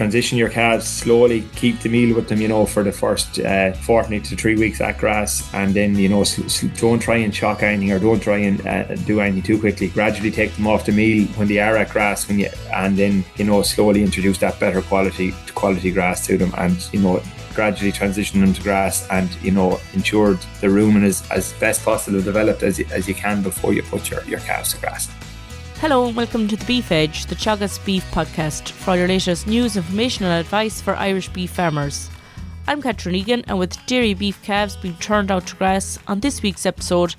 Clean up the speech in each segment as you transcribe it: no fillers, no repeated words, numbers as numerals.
transition your calves slowly, keep the meal with them, for the first fortnight to 3 weeks at grass, and then, don't try and shock anything, or don't try and do anything too quickly. Gradually take them off the meal when they are at grass, and then, slowly introduce that better quality grass to them, and, gradually transition them to grass, and, ensure the rumen is as best possible developed as you can before you put your calves to grass. Hello and welcome to the Beef Edge, the Teagasc Beef podcast, for your latest news, information and advice for Irish beef farmers. I'm Catherine Egan, and with DairyBeef calves being turned out to grass, on this week's episode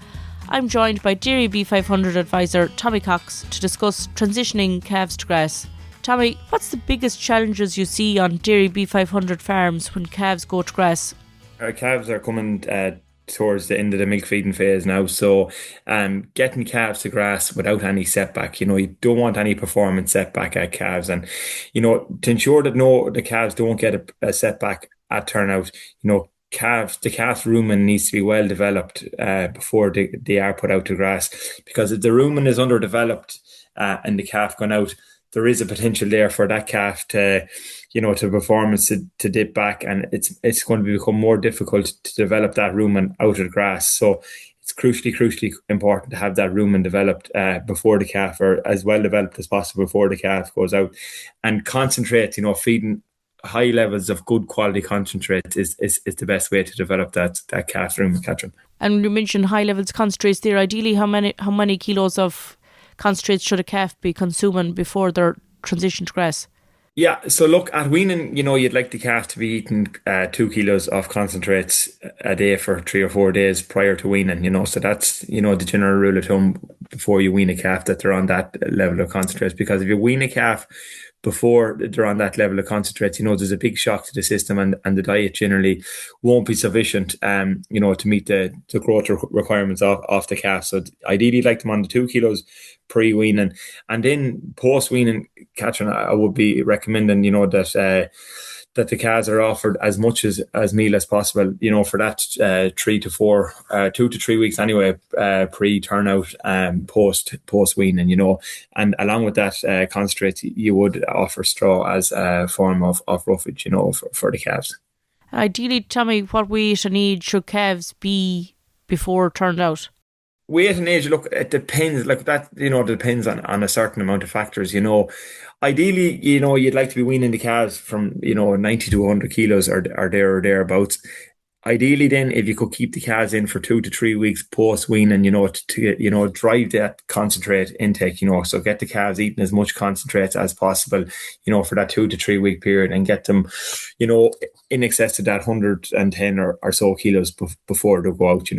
I'm joined by DairyBeef 500 advisor Tommy Cox to discuss transitioning calves to grass. Tommy, what's the biggest challenges you see on DairyBeef 500 farms when calves go to grass? Our calves are coming towards the end of the milk feeding phase now, so getting calves to grass without any setback, you don't want any performance setback at calves, and to ensure that the calves don't get a setback at turnout, the calf rumen needs to be well developed before they are put out to grass, because if the rumen is underdeveloped and the calf gone out, there is a potential there for that calf to performance to dip back, and it's going to become more difficult to develop that rumen out of the grass. So it's crucially important to have that rumen developed before the calf, or as well developed as possible before the calf goes out, and concentrate, feeding high levels of good quality concentrate is the best way to develop that calf rumen, Catherine. And you mentioned high levels of concentrates there. Ideally, how many kilos of concentrates should a calf be consuming before they're transitioned to grass? Yeah, so look, at weaning, you'd like the calf to be eating 2 kilos of concentrates a day for 3 or 4 days prior to weaning, so that's, the general rule of thumb before you wean a calf, that they're on that level of concentrates. Because if you wean a calf before they're on that level of concentrates, there's a big shock to the system, and the diet generally won't be sufficient, to meet the growth requirements of the calf. So ideally, you'd like them on the 2 kilos pre-weaning, and then post-weaning, Catherine, I would be recommending, that the calves are offered as much as meal as possible, for that 2 to 3 weeks anyway, pre-turnout, post-weaning, and along with that concentrate, you would offer straw as a form of roughage, for the calves. Ideally, Tommy, what weight and age should calves be before turned out? Weight and age, look, it depends. Like that, depends on a certain amount of factors. Ideally, you'd like to be weaning the calves from 90 to 100 kilos or thereabouts. Ideally, then, if you could keep the calves in for 2 to 3 weeks post weaning, to drive that concentrate intake. So get the calves eating as much concentrate as possible, for that 2 to 3 week period, and get them, in excess of that 110 or so kilos before they go out.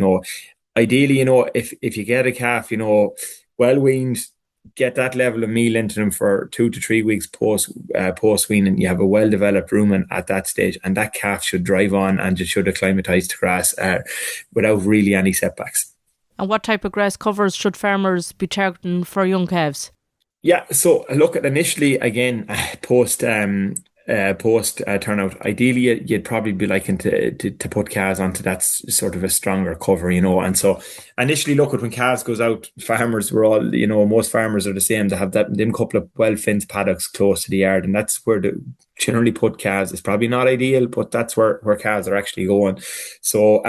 Ideally, if you get a calf, well weaned, get that level of meal into them for 2 to 3 weeks post weaning, you have a well developed rumen at that stage, and that calf should drive on and just should acclimatise to grass without really any setbacks. And what type of grass covers should farmers be targeting for young calves? Yeah, so look at initially, again, post turnout, ideally you'd probably be liking to put calves onto that sort of a stronger cover, and so initially, look at when calves goes out, farmers were all, most farmers are the same. They have them couple of well fenced paddocks close to the yard, and that's where they generally put calves. It's probably not ideal, but that's where calves are actually going. So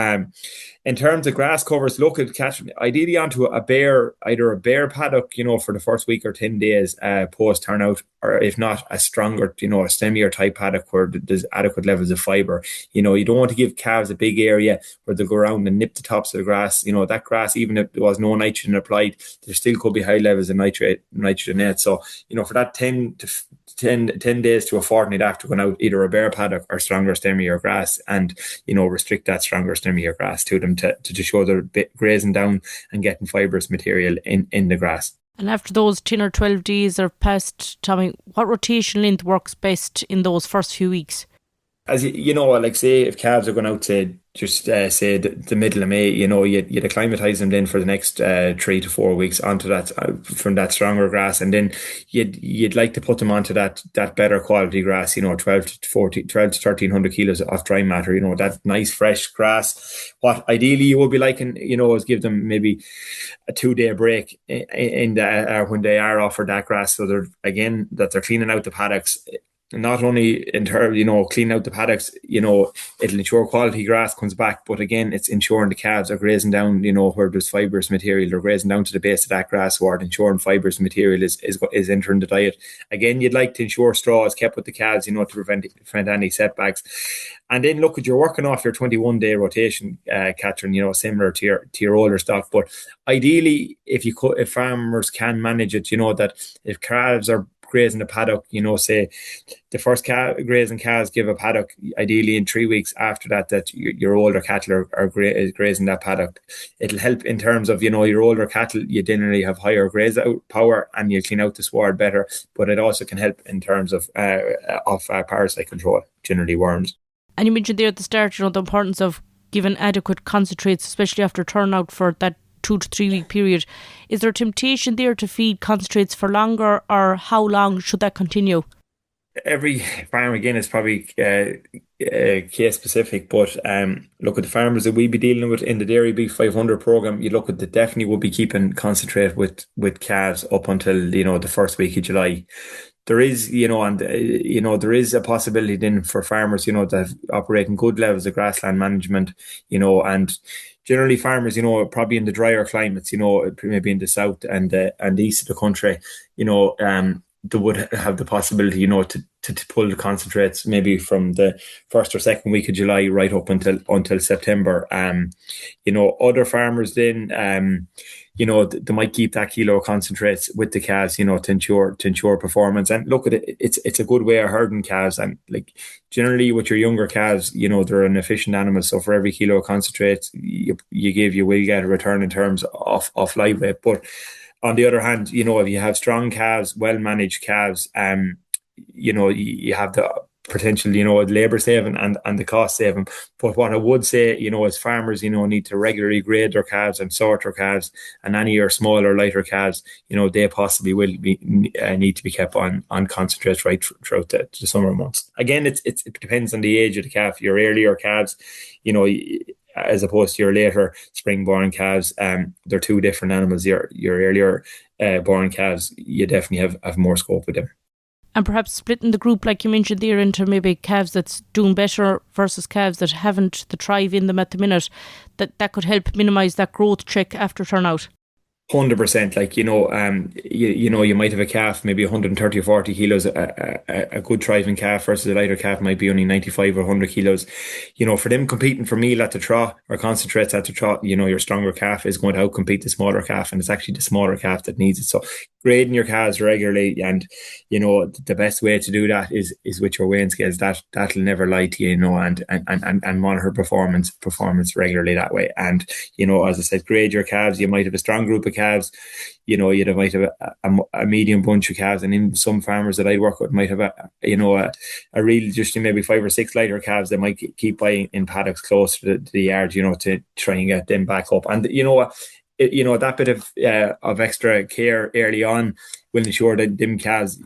in terms of grass covers, look at catching ideally onto either a bare paddock, for the first week or 10 days post turnout, or if not, a stronger, a stemmier type paddock where there's adequate levels of fibre. You don't want to give calves a big area where they go around and nip the tops of the grass. That grass, even if there was no nitrogen applied, there still could be high levels of nitrogen in it. So, for that 10 days to a fortnight after going out, either a bare paddock or stronger stemmier grass, and restrict that stronger stemmier grass to them to show they're grazing down and getting fibrous material in the grass. And after those 10 or 12 days are passed, Tommy, what rotation length works best in those first few weeks? As like say if calves are going out to just say the middle of May, you'd acclimatise them then for the next 3 to 4 weeks onto that from that stronger grass, and then you'd like to put them onto that better quality grass, 12 to 1300 kilos of dry matter, that nice fresh grass. What ideally you would be liking, is give them maybe a 2-day break in the when they are offered that grass, so they're cleaning out the paddocks. not only in terms, clean out the paddocks, it'll ensure quality grass comes back, but again, it's ensuring the calves are grazing down, where there's fibrous material, they're grazing down to the base of that grass sward, ensuring fibrous material is entering the diet. Again, you'd like to ensure straw is kept with the calves, to prevent any setbacks. And then look, at you're working off your 21-day rotation, Catherine, similar to your older stock. But ideally, if farmers can manage it, that if calves are grazing the paddock, say the first grazing calves give a paddock ideally in 3 weeks. After that your older cattle are grazing that paddock. It'll help in terms of, your older cattle, you generally have higher graze out power and you clean out the sward better, but it also can help in terms of parasite control, generally worms. And you mentioned there at the start, the importance of giving adequate concentrates, especially after turnout for that 2 to 3 week period. Is there a temptation there to feed concentrates for longer, or how long should that continue? Every farm, again, is probably case specific, but look at the farmers that we be dealing with in the DairyBeef 500 program. You look at the definitely will be keeping concentrate with calves up until the first week of July. There is, there is a possibility then for farmers, that operate in good levels of grassland management, and generally farmers, probably in the drier climates, maybe in the south and east of the country, they would have the possibility, to pull the concentrates maybe from the first or second week of July right up until September. Other farmers then, they might keep that kilo of concentrates with the calves, to ensure performance. And look at it, it's a good way of herding calves. And like generally with your younger calves, they're an efficient animal. So for every kilo of concentrates you give, you will get a return in terms of live weight. But on the other hand, if you have strong calves, well-managed calves, you have the potential, labour saving and the cost saving. But what I would say, as farmers, need to regularly grade their calves and sort their calves, and any of your smaller, lighter calves, they possibly will need to be kept on concentrates right throughout the summer months. Again, it depends on the age of the calf. Your earlier calves, as opposed to your later spring-born calves, they're two different animals. Your earlier born calves, you definitely have more scope with them. And perhaps splitting the group, like you mentioned there, into maybe calves that's doing better versus calves that haven't the thrive in them at the minute, that could help minimise that growth check after turnout. 100%. Like, you might have a calf, maybe 130 or 40 kilos, a good thriving calf versus a lighter calf might be only 95 or 100 kilos. For them competing for meal at the trough or concentrates at the trough, your stronger calf is going to outcompete the smaller calf, and it's actually the smaller calf that needs it. So grading your calves regularly, and, the best way to do that is with your weighing scales. That'll never lie to you, and monitor performance regularly that way. And, as I said, grade your calves. You might have a strong group of calves, you might have a medium bunch of calves, and in some farmers that I work with might have a real, just maybe 5 or 6 lighter calves that might keep buying in paddocks close to the yard, to try and get them back up. And that bit of extra care early on will ensure that them calves,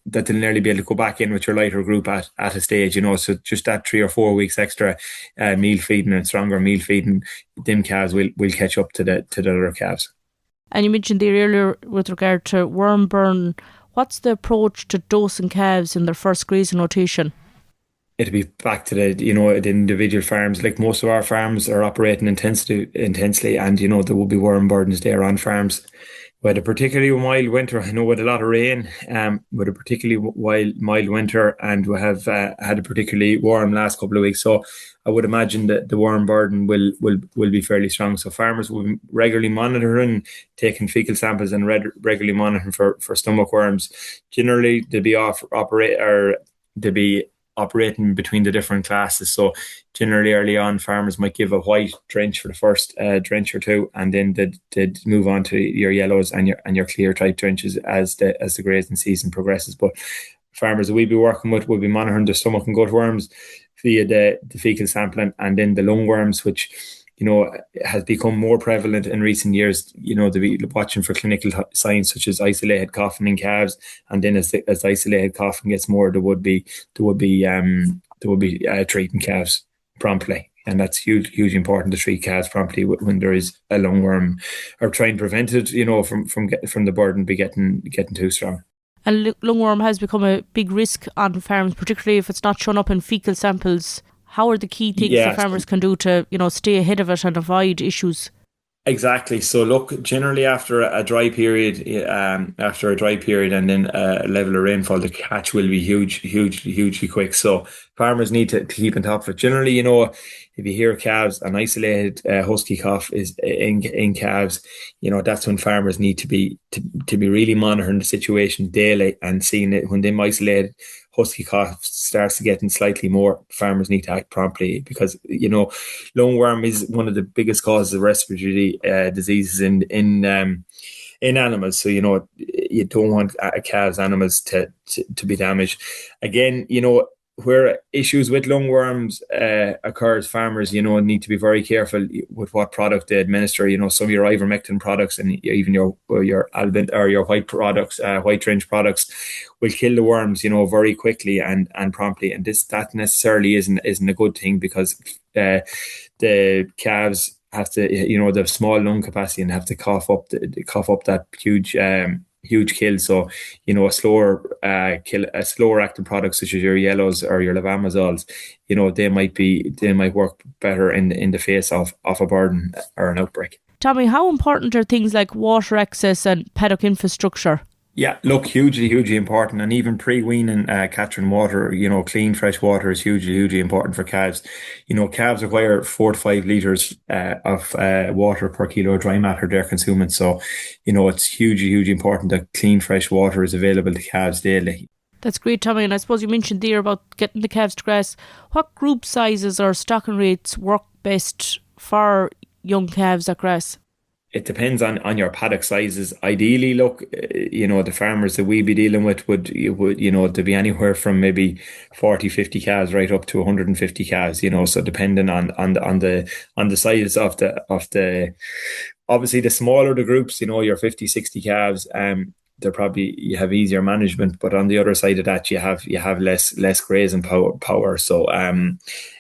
that they'll nearly be able to go back in with your lighter group at a stage, so just that 3 or 4 weeks extra meal feeding and stronger meal feeding, them calves will catch up to the other calves. And you mentioned there earlier with regard to worm burn, what's the approach to dosing calves in their first grazing rotation? It'll be back to the individual farms. Like most of our farms are operating intensely, and there will be worm burdens there on farms. With a particularly mild winter, I know with a lot of rain, with a particularly mild winter, and we have had a particularly warm last couple of weeks. So I would imagine that the worm burden will be fairly strong. So farmers will be regularly monitoring, taking fecal samples, and regularly monitoring for stomach worms. Generally, they'll be operating between the different classes. So generally early on, farmers might give a white drench for the first drench or two, and then they'd move on to your yellows and your clear type drenches as the grazing season progresses. But farmers that we'll be working with will be monitoring the stomach and gut worms via the fecal sampling, and then the lung worms, which has become more prevalent in recent years. They'll be watching for clinical signs such as isolated coughing in calves, and then as isolated coughing gets more, there would be treating calves promptly, and that's hugely important to treat calves promptly when there is a lungworm, or try and prevent it, from the burden be getting too strong. And lungworm has become a big risk on farms, particularly if it's not shown up in fecal samples. How are the key things that farmers can do to, stay ahead of it and avoid issues? Exactly. So look, generally after a dry period, and then a level of rainfall, the catch will be hugely quick. So farmers need to keep on top of it. Generally, if you hear calves, an isolated husky cough is in calves, that's when farmers need to be really monitoring the situation daily and seeing it when them isolated husky cough starts to getting slightly more. Farmers need to act promptly because lungworm is one of the biggest causes of respiratory diseases in animals. So you don't want calves animals to be damaged. Again, where issues with lungworms occurs, farmers need to be very careful with what product they administer. Some of your ivermectin products and even your albin or your white products, white drench products, will kill the worms very quickly and promptly. And that necessarily isn't a good thing because the calves have to they have small lung capacity and have to cough up that huge kill. So a slower acting product such as your yellows or your levamazoles, they might work better in the face of a burden or an outbreak. Tommy, how important are things like water access and paddock infrastructure? Yeah, look, hugely important. And even pre-weaning, catching water, clean, fresh water is hugely important for calves. Calves require 4 to 5 litres of water per kilo of dry matter they're consuming. So, it's hugely important that clean, fresh water is available to calves daily. That's great, Tommy. And I suppose you mentioned there about getting the calves to grass. What group sizes or stocking rates work best for young calves at grass? It depends on your paddock sizes. Ideally, look, the farmers that we be dealing with would to be anywhere from maybe 40, 50 calves right up to 150 calves. So depending on the size of the obviously the smaller the groups, your 50, 60 calves, you have easier management, but on the other side of that you have less grazing power. So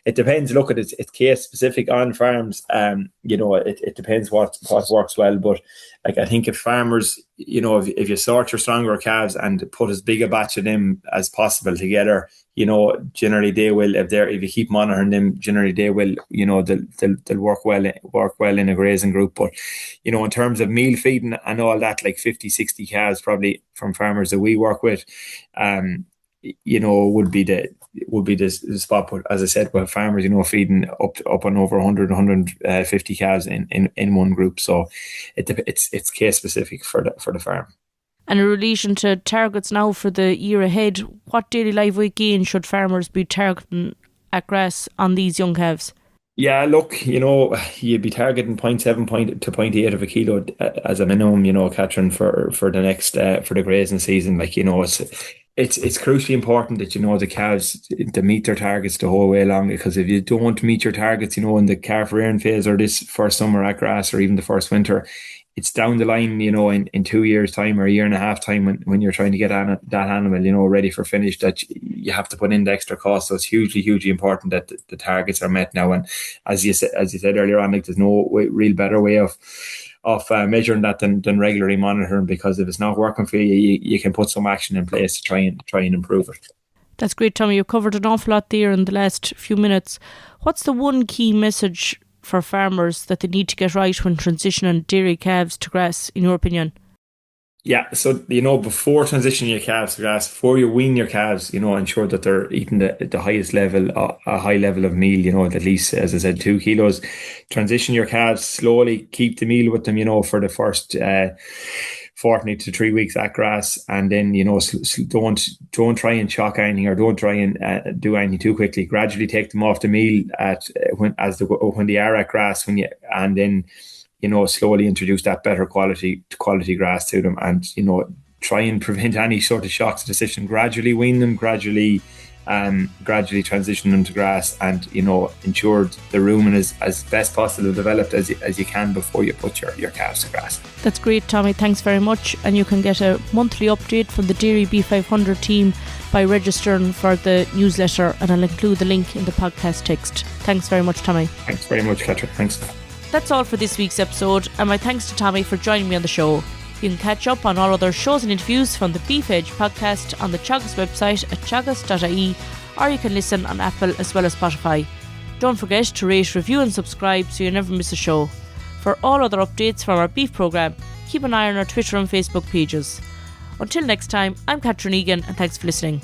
it depends. Look, it's case specific on farms. It depends what works well, but I think if farmers, if you sort your stronger calves and put as big a batch of them as possible together, generally they will, if you keep monitoring them, generally they will, they'll work well in a grazing group. But in terms of meal feeding and all that, like 50, 60 calves probably from farmers that we work with, would be the spot. But as I said, well, farmers, feeding up on over 100, 150 calves in one group. So it's case specific for the farm. And in relation to targets now for the year ahead, what daily live weight gain should farmers be targeting at grass on these young calves? Yeah, look, you'd be targeting 0.7 to 0.8 of a kilo as a minimum, catching for the next for the grazing season. It's crucially important that the calves to meet their targets the whole way along, because if you don't meet your targets, in the calf rearing phase or this first summer at grass or even the first winter, it's down the line, in 2 years' time or a year and a half time when you're trying to get that animal, ready for finish, that you have to put in the extra cost. So it's hugely important that the targets are met now. And as you said earlier on, there's no real better way of measuring that than regularly monitoring, because if it's not working for you, you can put some action in place to try and improve it. That's great, Tommy. You covered an awful lot there in the last few minutes. What's the one key message for farmers that they need to get right when transitioning dairy calves to grass, in your opinion? Yeah, so, before transitioning your calves to grass, before you wean your calves, ensure that they're eating the highest level, a high level of meal, at least, as I said, 2 kilos. Transition your calves slowly, keep the meal with them, for the first fortnight to 3 weeks at grass, and then don't try and shock anything, or don't try and do anything too quickly. Gradually take them off the meal when they are at grass, and then slowly introduce that better quality grass to them, and try and prevent any sort of shock to the system. Gradually wean them, gradually transition them to grass, and ensure the rumen is as best possible developed as you can before you put your calves to grass. That's great, Tommy. Thanks very much. And you can get a monthly update from the DairyBeef 500 team by registering for the newsletter, and I'll include the link in the podcast text. Thanks very much, Tommy. Thanks very much, Catherine. Thanks. That's all for this week's episode, and my thanks to Tommy for joining me on the show. You can catch up on all other shows and interviews from the Beef Edge podcast on the Teagasc website at teagasc.ie, or you can listen on Apple as well as Spotify. Don't forget to rate, review and subscribe so you never miss a show. For all other updates from our beef programme, keep an eye on our Twitter and Facebook pages. Until next time, I'm Catherine Egan and thanks for listening.